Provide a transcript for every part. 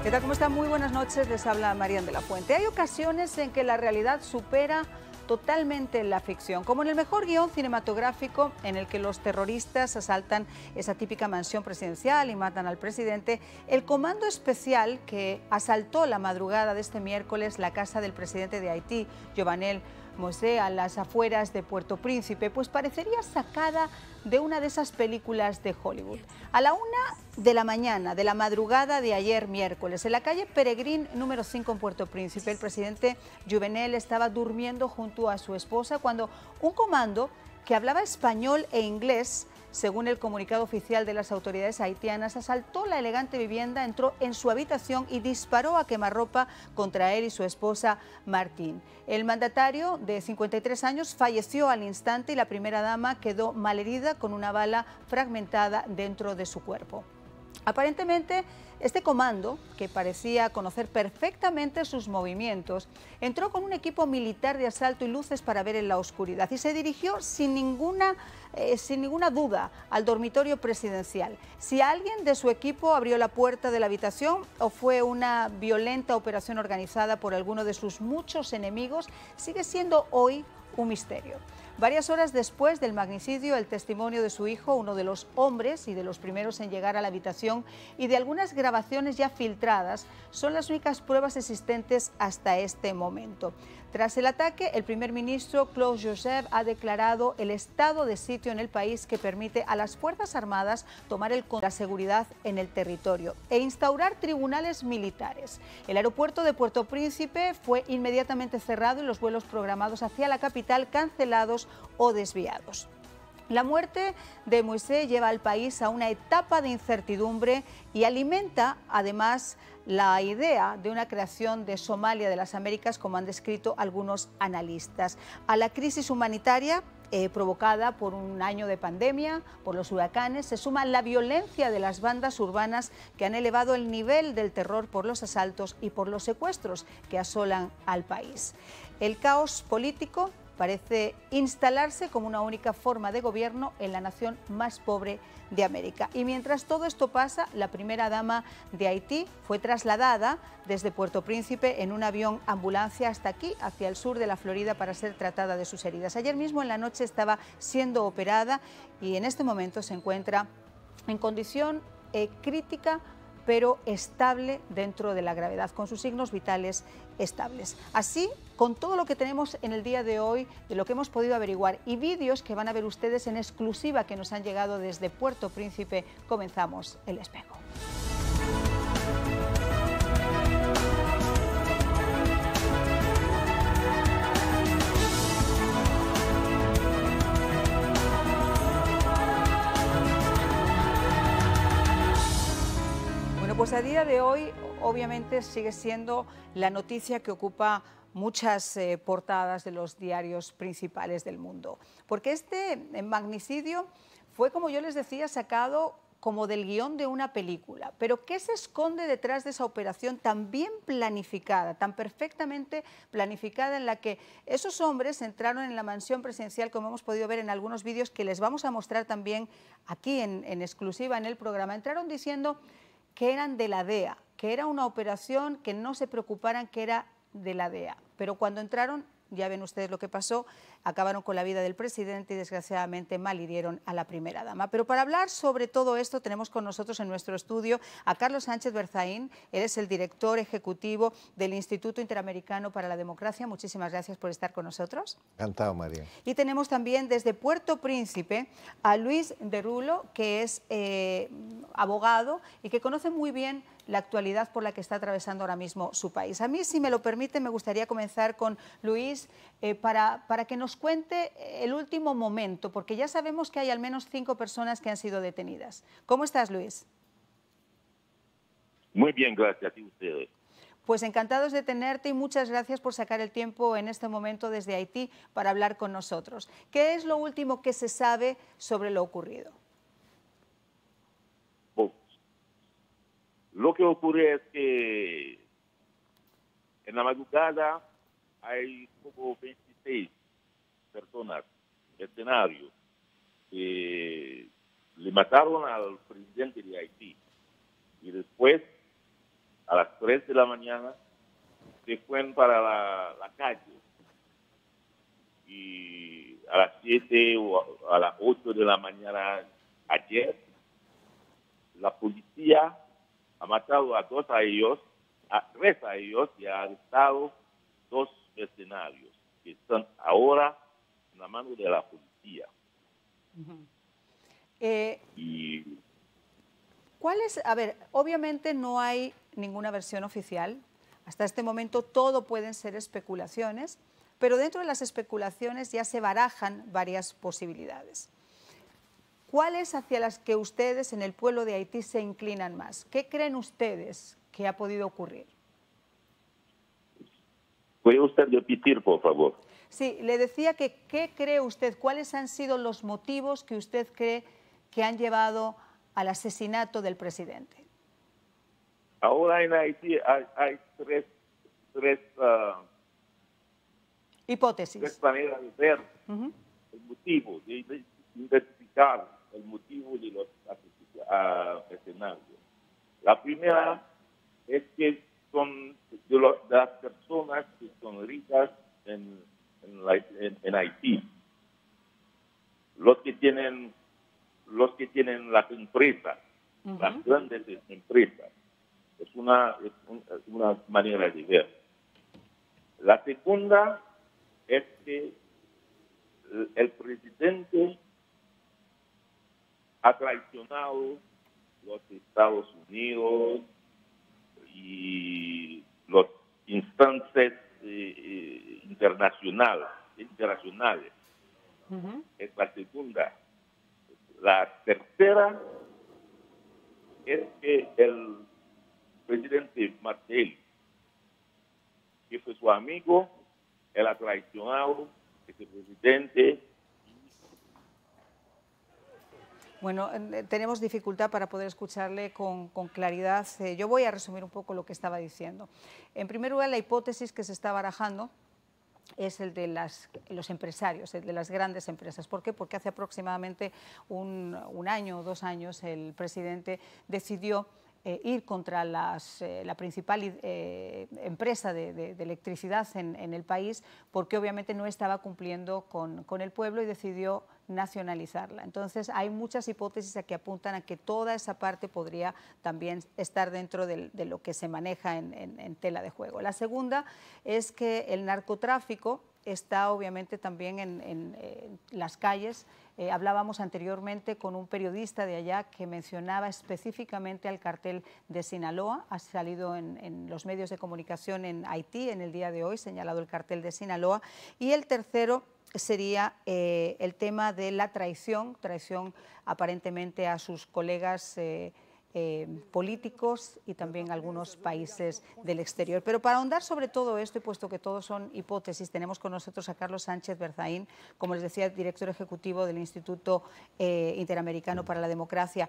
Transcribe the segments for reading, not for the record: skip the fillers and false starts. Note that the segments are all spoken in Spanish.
¿Qué tal? ¿Cómo están? Muy buenas noches. Les habla Marian de la Fuente. Hay ocasiones en que la realidad supera totalmente la ficción, como en el mejor guión cinematográfico en el que los terroristas asaltan esa típica mansión presidencial y matan al presidente. El comando especial que asaltó la madrugada de este miércoles la casa del presidente de Haití, Jovenel Moïse, a las afueras de Puerto Príncipe, pues parecería sacada de una de esas películas de Hollywood. A la 1 de la mañana, de la madrugada de ayer miércoles, en la calle Peregrín número 5 en Puerto Príncipe, el presidente Jovenel estaba durmiendo junto a su esposa cuando un comando que hablaba español e inglés, según el comunicado oficial de las autoridades haitianas, asaltó la elegante vivienda, entró en su habitación y disparó a quemarropa contra él y su esposa Martín. El mandatario, de 53 años, falleció al instante y la primera dama quedó malherida con una bala fragmentada dentro de su cuerpo. Aparentemente, este comando, que parecía conocer perfectamente sus movimientos, entró con un equipo militar de asalto y luces para ver en la oscuridad y se dirigió sin ninguna duda al dormitorio presidencial. Si alguien de su equipo abrió la puerta de la habitación o fue una violenta operación organizada por alguno de sus muchos enemigos, sigue siendo hoy un misterio. Varias horas después del magnicidio, el testimonio de su hijo, uno de los hombres y de los primeros en llegar a la habitación, y de algunas grabaciones ya filtradas, son las únicas pruebas existentes hasta este momento. Tras el ataque, el primer ministro Claude Joseph ha declarado el estado de sitio en el país que permite a las Fuerzas Armadas tomar el control de la seguridad en el territorio e instaurar tribunales militares. El aeropuerto de Puerto Príncipe fue inmediatamente cerrado y los vuelos programados hacia la capital cancelados o desviados. La muerte de Moïse lleva al país a una etapa de incertidumbre y alimenta además la idea de una creación de Somalia de las Américas, como han descrito algunos analistas. A la crisis humanitaria provocada por un año de pandemia, por los huracanes, se suma la violencia de las bandas urbanas que han elevado el nivel del terror por los asaltos y por los secuestros que asolan al país. El caos político parece instalarse como una única forma de gobierno en la nación más pobre de América. Y mientras todo esto pasa, la primera dama de Haití fue trasladada desde Puerto Príncipe en un avión ambulancia hasta aquí, hacia el sur de la Florida, para ser tratada de sus heridas. Ayer mismo en la noche estaba siendo operada y en este momento se encuentra en condición crítica, pero estable dentro de la gravedad, con sus signos vitales estables. Así, con todo lo que tenemos en el día de hoy, de lo que hemos podido averiguar y vídeos que van a ver ustedes en exclusiva que nos han llegado desde Puerto Príncipe, comenzamos El Espejo. Pues a día de hoy, obviamente, sigue siendo la noticia que ocupa muchas portadas de los diarios principales del mundo. Porque este magnicidio fue, como yo les decía, sacado como del guión de una película. Pero ¿qué se esconde detrás de esa operación tan bien planificada, tan perfectamente planificada, en la que esos hombres entraron en la mansión presidencial, como hemos podido ver en algunos vídeos que les vamos a mostrar también aquí en exclusiva en el programa? Entraron diciendo que eran de la DEA, que era una operación, que no se preocuparan, que era de la DEA. Pero cuando entraron, ya ven ustedes lo que pasó, acabaron con la vida del presidente y desgraciadamente malhirieron a la primera dama. Pero para hablar sobre todo esto tenemos con nosotros en nuestro estudio a Carlos Sánchez Berzaín. Él es el director ejecutivo del Instituto Interamericano para la Democracia. Muchísimas gracias por estar con nosotros. Encantado, María. Y tenemos también desde Puerto Príncipe a Luis Derulo, que es abogado y que conoce muy bien la actualidad por la que está atravesando ahora mismo su país. A mí, si me lo permite, me gustaría comenzar con Luis para que nos cuente el último momento, porque ya sabemos que hay al menos 5 personas que han sido detenidas. ¿Cómo estás, Luis? Muy bien, gracias a ustedes. Pues encantados de tenerte y muchas gracias por sacar el tiempo en este momento desde Haití para hablar con nosotros. ¿Qué es lo último que se sabe sobre lo ocurrido? Lo que ocurre es que en la madrugada hay como 26 personas en el escenario que le mataron al presidente de Haití y después a las 3 de la mañana se fueron para la calle. Y a las 7 o a las 8 de la mañana ayer, la policía ha matado a tres a ellos y ha arrestado 2 mercenarios que están ahora en la mano de la policía. ¿Cuál es? A ver, obviamente no hay ninguna versión oficial. Hasta este momento todo pueden ser especulaciones, pero dentro de las especulaciones ya se barajan varias posibilidades. ¿Cuáles hacia las que ustedes en el pueblo de Haití se inclinan más? ¿Qué creen ustedes que ha podido ocurrir? ¿Puede usted repetir, por favor? Sí, le decía que ¿qué cree usted? ¿Cuáles han sido los motivos que usted cree que han llevado al asesinato del presidente? Ahora en Haití hay tres hipótesis. Tres maneras de ver el motivo, de identificar el motivo de los asesinatos. La primera es que son de las personas que son ricas en Haití, los que tienen las empresas, las grandes empresas. Es una manera de ver. La segunda es que el presidente ha traicionado los Estados Unidos y las instancias internacionales. Es la segunda. La tercera es que el presidente Martelly, que fue su amigo, él ha traicionado a ese presidente. Bueno, tenemos dificultad para poder escucharle con claridad. Yo voy a resumir un poco lo que estaba diciendo. En primer lugar, la hipótesis que se está barajando es el de los empresarios, el de las grandes empresas. ¿Por qué? Porque hace aproximadamente un año o 2 años el presidente decidió ir contra la principal empresa de electricidad en el país, porque obviamente no estaba cumpliendo con el pueblo y decidió nacionalizarla. Entonces hay muchas hipótesis que apuntan a que toda esa parte podría también estar dentro de lo que se maneja en tela de juego. La segunda es que el narcotráfico está obviamente también en las calles. Hablábamos anteriormente con un periodista de allá que mencionaba específicamente al cartel de Sinaloa. Ha salido en los medios de comunicación en Haití en el día de hoy, señalado el cartel de Sinaloa. Y el tercero sería el tema de la traición aparentemente a sus colegas políticos y también algunos países del exterior. Pero para ahondar sobre todo esto, y puesto que todos son hipótesis, tenemos con nosotros a Carlos Sánchez Berzaín, como les decía, director ejecutivo del Instituto Interamericano para la Democracia.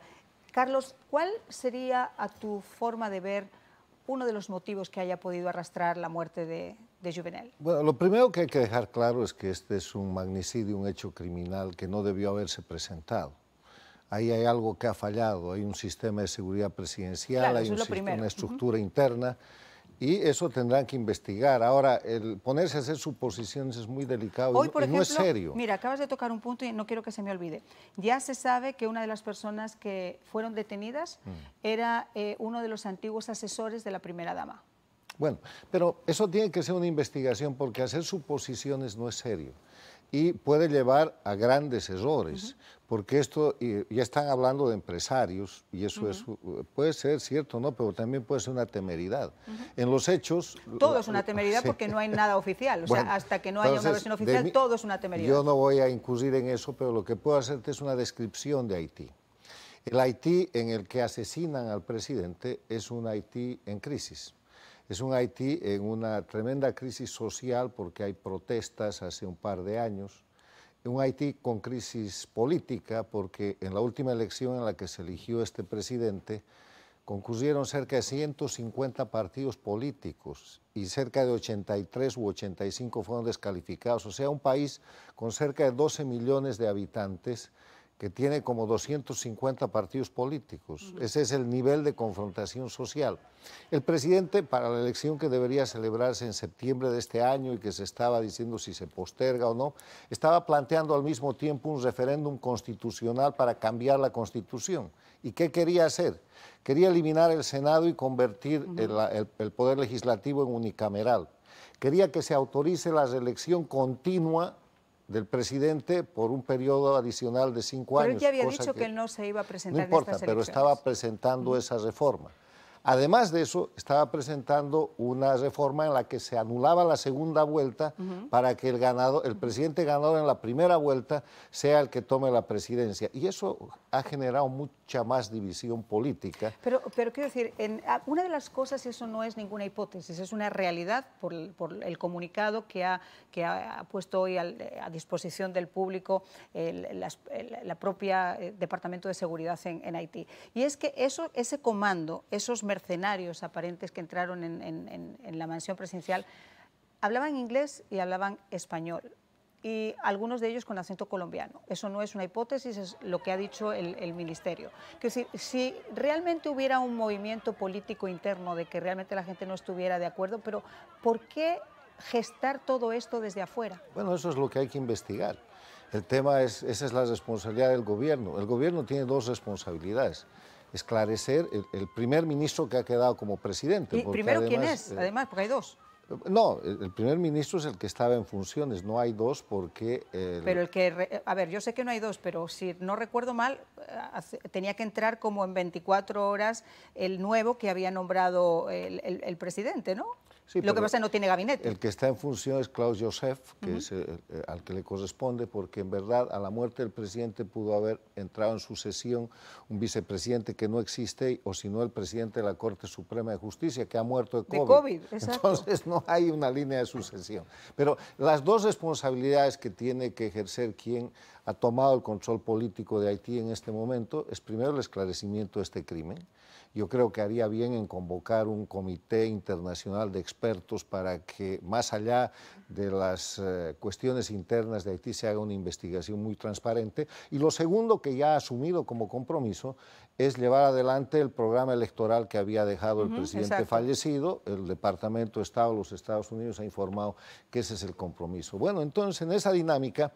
Carlos, ¿cuál sería, a tu forma de ver, uno de los motivos que haya podido arrastrar la muerte de Juvenal? Bueno, lo primero que hay que dejar claro es que este es un magnicidio, un hecho criminal que no debió haberse presentado. Ahí hay algo que ha fallado, hay un sistema de seguridad presidencial, claro, hay una estructura interna, y eso tendrán que investigar. Ahora, el ponerse a hacer suposiciones es muy delicado. Hoy, por ejemplo, no es serio. Mira, acabas de tocar un punto y no quiero que se me olvide. Ya se sabe que una de las personas que fueron detenidas era uno de los antiguos asesores de la primera dama. Bueno, pero eso tiene que ser una investigación, porque hacer suposiciones no es serio y puede llevar a grandes errores, porque esto, ya están hablando de empresarios, y eso puede ser cierto, ¿no? Pero también puede ser una temeridad. En los hechos... Todo es una temeridad, porque no hay nada oficial, o sea, hasta que no haya una versión oficial, todo es una temeridad. Yo no voy a incurrir en eso, pero lo que puedo hacerte es una descripción de Haití. El Haití en el que asesinan al presidente es un Haití en crisis. Es un Haití en una tremenda crisis social, porque hay protestas hace un par de años. Un Haití con crisis política, porque en la última elección en la que se eligió este presidente concurrieron cerca de 150 partidos políticos y cerca de 83 u 85 fueron descalificados. O sea, un país con cerca de 12 millones de habitantes que tiene como 250 partidos políticos. Ese es el nivel de confrontación social. El presidente, para la elección que debería celebrarse en septiembre de este año y que se estaba diciendo si se posterga o no, estaba planteando al mismo tiempo un referéndum constitucional para cambiar la Constitución. ¿Y qué quería hacer? Quería eliminar el Senado y convertir el Poder Legislativo en unicameral. Quería que se autorice la reelección continua del presidente por un periodo adicional de 5 años. Pero él ya había dicho que él no se iba a presentar en estas elecciones. No importa, pero estaba presentando esa reforma. Además de eso, estaba presentando una reforma en la que se anulaba la segunda vuelta para que el presidente ganador en la primera vuelta sea el que tome la presidencia. Y eso ha generado mucha más división política. Pero quiero decir, una de las cosas, y eso no es ninguna hipótesis, es una realidad por el comunicado que ha puesto hoy a disposición del público la propia Departamento de Seguridad en Haití. Y es que ese comando, esos mercenarios aparentes que entraron en la mansión presidencial, hablaban inglés y hablaban español, y algunos de ellos con acento colombiano. Eso no es una hipótesis, es lo que ha dicho el ministerio. Es decir, si realmente hubiera un movimiento político interno de que realmente la gente no estuviera de acuerdo, pero ¿por qué gestar todo esto desde afuera? Bueno, eso es lo que hay que investigar. El tema es, esa es la responsabilidad del gobierno. El gobierno tiene dos responsabilidades. Esclarecer el primer ministro que ha quedado como presidente. ¿Y primero quién es? Además, porque hay dos. No, el primer ministro es el que estaba en funciones, no hay dos porque... Pero el que... A ver, yo sé que no hay dos, pero si no recuerdo mal, tenía que entrar como en 24 horas el nuevo que había nombrado el presidente, ¿no? Sí, lo que pasa es que no tiene gabinete. El que está en función es Klaus Joseph, que es al que le corresponde, porque en verdad a la muerte del presidente pudo haber entrado en sucesión un vicepresidente que no existe, o si no el presidente de la Corte Suprema de Justicia, que ha muerto de COVID. Exacto. Entonces no hay una línea de sucesión. Pero las dos responsabilidades que tiene que ejercer quien ha tomado el control político de Haití en este momento es primero el esclarecimiento de este crimen. Yo creo que haría bien en convocar un comité internacional de expertos para que, más allá de las cuestiones internas de Haití, se haga una investigación muy transparente. Y lo segundo que ya ha asumido como compromiso es llevar adelante el programa electoral que había dejado el presidente fallecido. El Departamento de Estado de los Estados Unidos ha informado que ese es el compromiso. Bueno, entonces, en esa dinámica,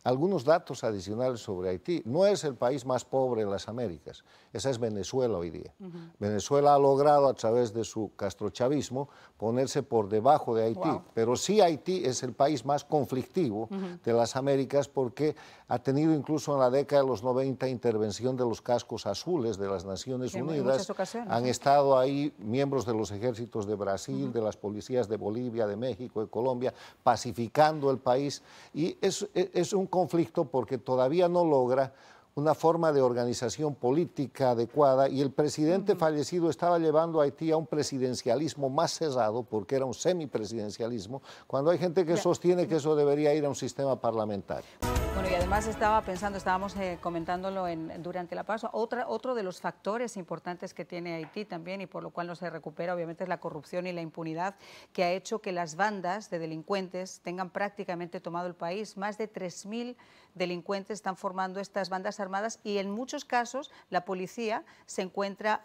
algunos datos adicionales sobre Haití. No es el país más pobre de las Américas, esa es Venezuela hoy día. Venezuela ha logrado a través de su castrochavismo ponerse por debajo de Haití, pero sí Haití es el país más conflictivo de las Américas porque ha tenido incluso en la década de los 90 intervención de los cascos azules de las Naciones Unidas. En muchas ocasiones. Han estado ahí miembros de los ejércitos de Brasil, de las policías de Bolivia, de México, de Colombia, pacificando el país, y es un conflicto porque todavía no logra una forma de organización política adecuada, y el presidente fallecido estaba llevando a Haití a un presidencialismo más cerrado, porque era un semipresidencialismo, cuando hay gente que sostiene que eso debería ir a un sistema parlamentario. Bueno, y además estábamos comentándolo durante la pausa, otro de los factores importantes que tiene Haití también, y por lo cual no se recupera, obviamente, es la corrupción y la impunidad, que ha hecho que las bandas de delincuentes tengan prácticamente tomado el país. Más de 3.000 delincuentes están formando estas bandas armadas, y en muchos casos la policía se encuentra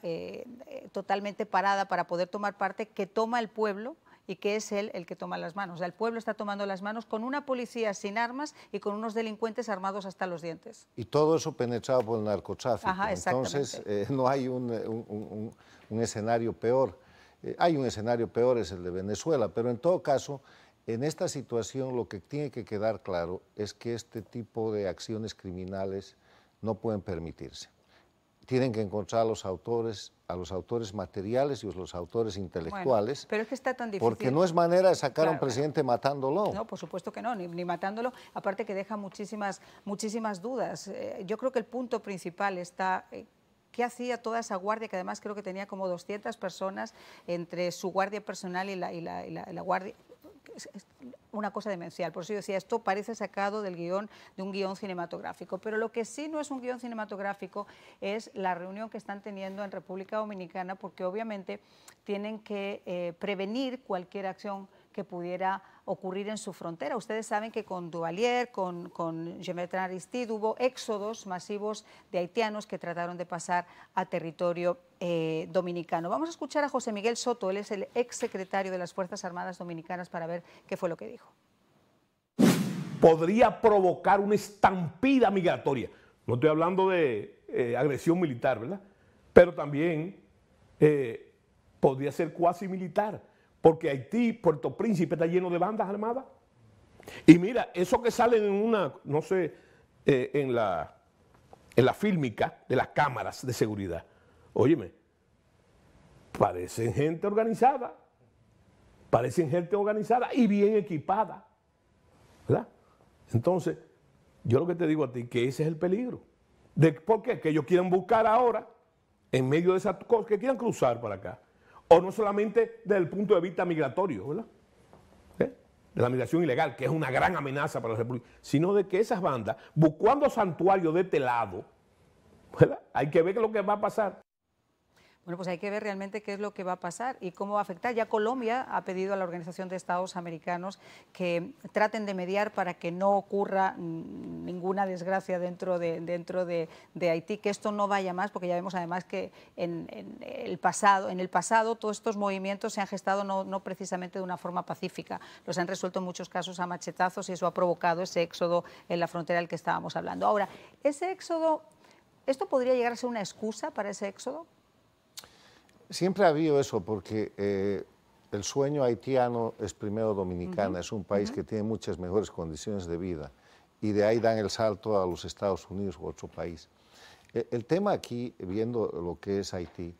totalmente parada para poder tomar parte, que toma el pueblo, y que es él el que toma las manos. O sea, el pueblo está tomando las manos con una policía sin armas y con unos delincuentes armados hasta los dientes. Y todo eso penetrado por el narcotráfico. Ajá, entonces, no hay un escenario peor. Hay un escenario peor, es el de Venezuela, pero en todo caso, en esta situación lo que tiene que quedar claro es que este tipo de acciones criminales no pueden permitirse. Tienen que encontrar a los autores materiales y a los autores intelectuales. Bueno, pero es que está tan difícil. Porque no es manera de sacar a un presidente matándolo. No, por supuesto que no, ni matándolo. Aparte que deja muchísimas dudas. Yo creo que el punto principal está... ¿Qué hacía toda esa guardia, que además creo que tenía como 200 personas entre su guardia personal y la guardia? Una cosa demencial. Por eso yo decía, esto parece sacado del guión, de un guión cinematográfico, pero lo que sí no es un guión cinematográfico es la reunión que están teniendo en República Dominicana, porque obviamente tienen que prevenir cualquier acción que pudiera ocurrir en su frontera. Ustedes saben que con Duvalier, con Jean-Bertrand Aristide, hubo éxodos masivos de haitianos que trataron de pasar a territorio dominicano. Vamos a escuchar a José Miguel Soto, él es el exsecretario de las Fuerzas Armadas Dominicanas, para ver qué fue lo que dijo. Podría provocar una estampida migratoria. No estoy hablando de agresión militar, ¿verdad? Pero también podría ser cuasi militar, porque Haití, Puerto Príncipe, está lleno de bandas armadas. Y mira, eso que salen en una, no sé, en la fílmica de las cámaras de seguridad, óyeme, parecen gente organizada y bien equipada, ¿verdad? Entonces, yo lo que te digo a ti, que ese es el peligro. ¿Por qué? Que ellos quieran buscar ahora, en medio de esas cosas, que quieran cruzar para acá. O no solamente desde el punto de vista migratorio, ¿verdad? De la migración ilegal, que es una gran amenaza para la República, sino de que esas bandas, buscando santuarios de este lado, ¿verdad? Hay que ver qué es lo que va a pasar. Bueno, pues hay que ver realmente qué es lo que va a pasar y cómo va a afectar. Ya Colombia ha pedido a la Organización de Estados Americanos que traten de mediar para que no ocurra ninguna desgracia dentro de Haití, que esto no vaya más, porque ya vemos además que en el pasado todos estos movimientos se han gestado no precisamente de una forma pacífica. Los han resuelto en muchos casos a machetazos y eso ha provocado ese éxodo en la frontera del que estábamos hablando. Ahora, ese éxodo, ¿esto podría llegar a ser una excusa para ese éxodo? Siempre ha habido eso, porque el sueño haitiano es primero Dominicana, es un país que tiene muchas mejores condiciones de vida y de ahí dan el salto a los Estados Unidos u otro país. El tema aquí, viendo lo que es Haití,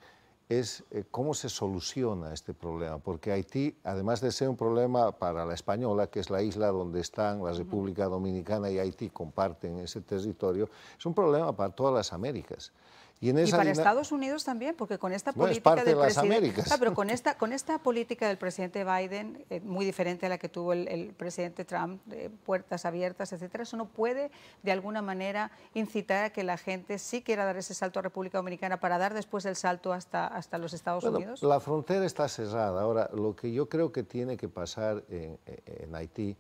es cómo se soluciona este problema, porque Haití, además de ser un problema para la Española, que es la isla donde están la República Dominicana y Haití comparten ese territorio, es un problema para todas las Américas. Y para Estados Unidos también, porque con esta política del presidente, pero con esta política del presidente Biden, muy diferente a la que tuvo el presidente Trump, de puertas abiertas, etcétera, eso no puede de alguna manera incitar a que la gente sí quiera dar ese salto a República Dominicana para dar después el salto hasta los Estados Unidos. La frontera está cerrada. Ahora, lo que yo creo que tiene que pasar en Haití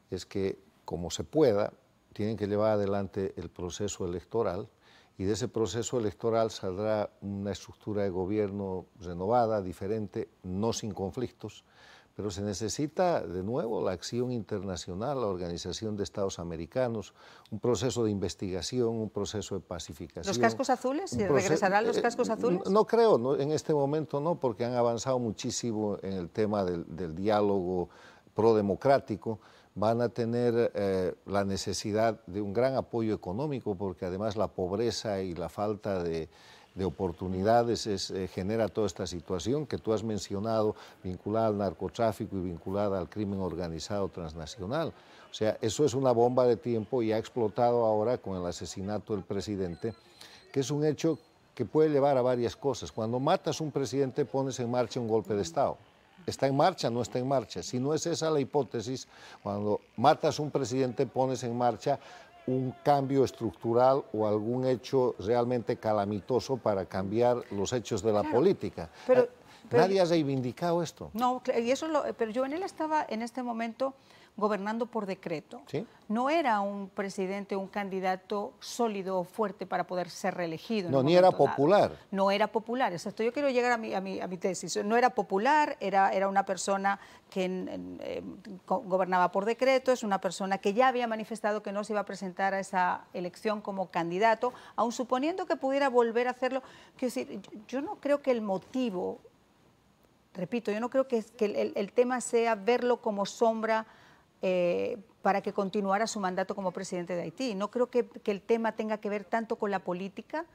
es que, como se pueda, tienen que llevar adelante el proceso electoral. Y de ese proceso electoral saldrá una estructura de gobierno renovada, diferente, no sin conflictos, pero se necesita de nuevo la acción internacional, la Organización de Estados Americanos, un proceso de investigación, un proceso de pacificación. ¿Los cascos azules? ¿Regresarán los cascos azules? No creo, no, en este momento no, porque han avanzado muchísimo en el tema del diálogo prodemocrático. Van a tener la necesidad de un gran apoyo económico, porque además la pobreza y la falta de oportunidades genera toda esta situación que tú has mencionado, vinculada al narcotráfico y vinculada al crimen organizado transnacional. O sea, eso es una bomba de tiempo y ha explotado ahora con el asesinato del presidente, que es un hecho que puede llevar a varias cosas. Cuando matas a un presidente, pones en marcha un golpe de Estado. ¿Está en marcha? No está en marcha. Si no es esa la hipótesis, cuando matas a un presidente pones en marcha un cambio estructural o algún hecho realmente calamitoso para cambiar los hechos de la política. Pero nadie ha reivindicado esto. No, y eso pero Jovenel estaba en este momento gobernando por decreto. ¿Sí? No era un presidente, un candidato sólido o fuerte para poder ser reelegido. No, ni era popular. No era popular, exacto. Yo quiero llegar a mi tesis. No era popular, era una persona que gobernaba por decreto, es una persona que ya había manifestado que no se iba a presentar a esa elección como candidato, aun suponiendo que pudiera volver a hacerlo. Quiero decir, yo no creo que el motivo, repito, yo no creo que el tema sea verlo como sombra para que continuara su mandato como presidente de Haití. No creo que el tema tenga que ver tanto con la política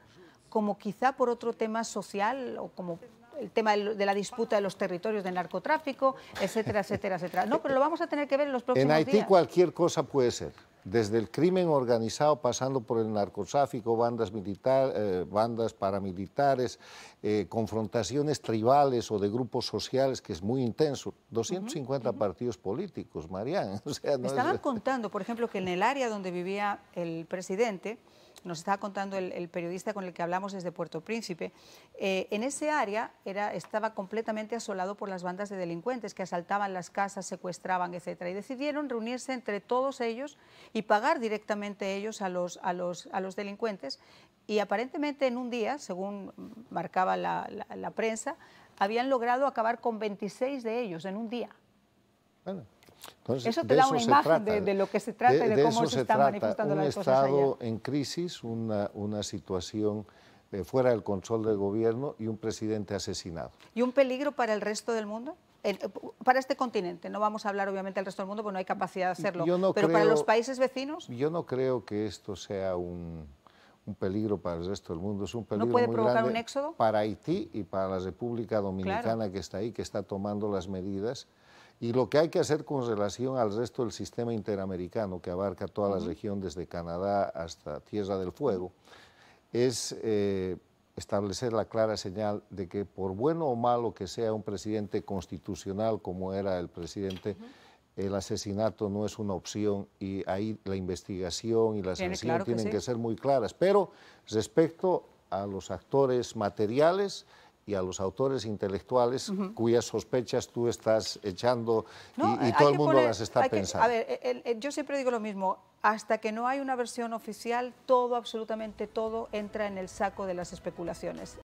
como quizá por otro tema social o como el tema de la disputa de los territorios del narcotráfico, etcétera, etcétera, etcétera. No, pero lo vamos a tener que ver en los próximos días. En Haití cualquier cosa puede ser. desde el crimen organizado, pasando por el narcotráfico, bandas paramilitares, confrontaciones tribales o de grupos sociales, que es muy intenso. 250 partidos políticos, Marian. O sea, Me estaban contando, por ejemplo, que en el área donde vivía el presidente, nos estaba contando el periodista con el que hablamos desde Puerto Príncipe, en ese área estaba completamente asolado por las bandas de delincuentes que asaltaban las casas, secuestraban, etcétera, y decidieron reunirse entre todos ellos y pagar directamente ellos a los delincuentes, y aparentemente en un día, según marcaba la prensa, habían logrado acabar con 26 de ellos en un día. Bueno. Entonces, eso te da una imagen de lo que se trata y de cómo se están manifestando las cosas allá. Un Estado en crisis, una situación fuera del control del gobierno y un presidente asesinado. ¿Y un peligro para el resto del mundo? Para este continente, no vamos a hablar obviamente del resto del mundo porque no hay capacidad de hacerlo, pero para los países vecinos. Yo no creo que esto sea un peligro para el resto del mundo, es un peligro ¿No puede muy provocar grande un éxodo? para Haití y para la República Dominicana, claro, que está ahí, que está tomando las medidas. Y lo que hay que hacer con relación al resto del sistema interamericano, que abarca toda la región desde Canadá hasta Tierra del Fuego, es establecer la clara señal de que por bueno o malo que sea un presidente constitucional como era el presidente, el asesinato no es una opción, y ahí la investigación y la sanción tienen que ser muy claras. Pero respecto a los actores materiales y a los autores intelectuales cuyas sospechas tú estás echando y todo el mundo las está pensando. A ver, yo siempre digo lo mismo, hasta que no hay una versión oficial, todo, absolutamente todo, entra en el saco de las especulaciones.